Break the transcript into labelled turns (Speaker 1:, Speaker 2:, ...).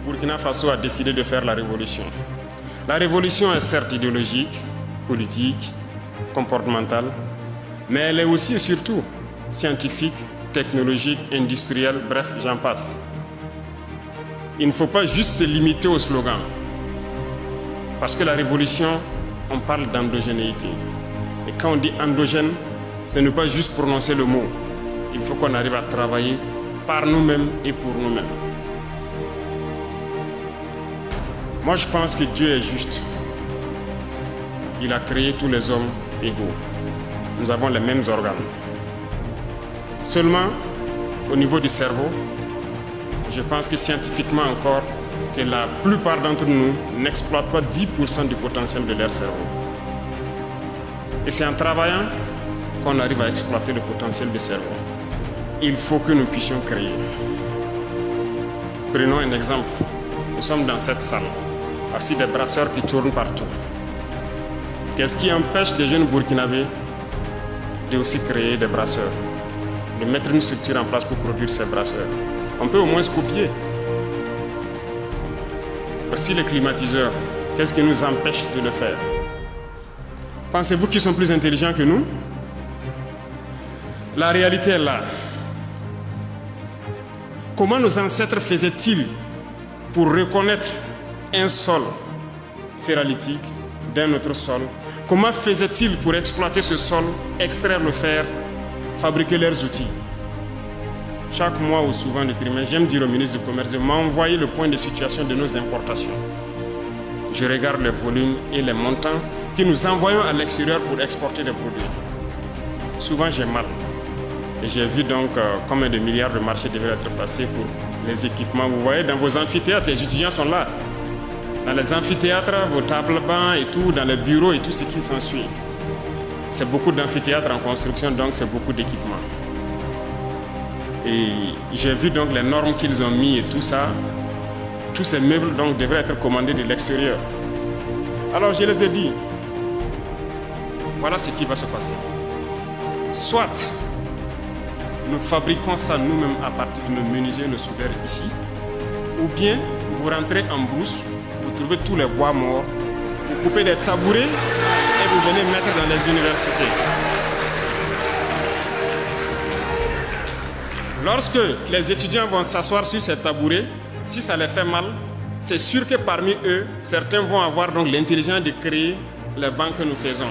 Speaker 1: Burkina Faso a décidé de faire la révolution. La révolution est certes idéologique, politique, comportementale, mais elle est aussi et surtout scientifique, technologique, industrielle, bref, j'en passe. Il ne faut pas juste se limiter au slogan. Parce que la révolution, on parle d'endogénéité. Et quand on dit endogène, ce n'est pas juste prononcer le mot. Il faut qu'on arrive à travailler par nous-mêmes et pour nous-mêmes. Moi, je pense que Dieu est juste. Il a créé tous les hommes égaux. Nous avons les mêmes organes. Seulement, au niveau du cerveau, je pense que scientifiquement encore, que la plupart d'entre nous n'exploitent pas 10% du potentiel de leur cerveau. Et c'est en travaillant qu'on arrive à exploiter le potentiel du cerveau. Il faut que nous puissions créer. Prenons un exemple. Nous sommes dans cette salle, assis des brasseurs qui tournent partout. Qu'est-ce qui empêche des jeunes Burkinabés de aussi créer des brasseurs, de mettre une structure en place pour produire ces brasseurs? On peut au moins se copier. Aussi les climatiseurs, qu'est-ce qui nous empêche de le faire? Pensez-vous qu'ils sont plus intelligents que nous? La réalité est là. Comment nos ancêtres faisaient-ils pour reconnaître un sol ferralitique d'un autre sol? Comment faisaient-ils pour exploiter ce sol, extraire le fer, fabriquer leurs outils? Chaque mois ou souvent de trimestre, j'aime dire au ministre du Commerce de m'envoyer le point de situation de nos importations. Je regarde les volumes et les montants que nous envoyons à l'extérieur pour exporter des produits. Souvent, j'ai mal. Et j'ai vu donc combien de milliards de marchés devaient être passés pour les équipements. Vous voyez, dans vos amphithéâtres, les étudiants sont là. Dans les amphithéâtres, vos tables bancs et tout, dans les bureaux et tout ce qui s'ensuit. C'est beaucoup d'amphithéâtres en construction, donc c'est beaucoup d'équipements. Et j'ai vu donc les normes qu'ils ont mis et tout ça. Tous ces meubles donc devraient être commandés de l'extérieur. Alors je les ai dit, voilà ce qui va se passer. Soit nous fabriquons ça nous-mêmes à partir de nos menuisiers, nos soudeurs ici, ou bien vous rentrez en brousse, vous trouvez tous les bois morts, vous coupez des tabourets et vous venez mettre dans les universités. Lorsque les étudiants vont s'asseoir sur ces tabourets, si ça les fait mal, c'est sûr que parmi eux, certains vont avoir donc l'intelligence de créer les bancs que nous faisons.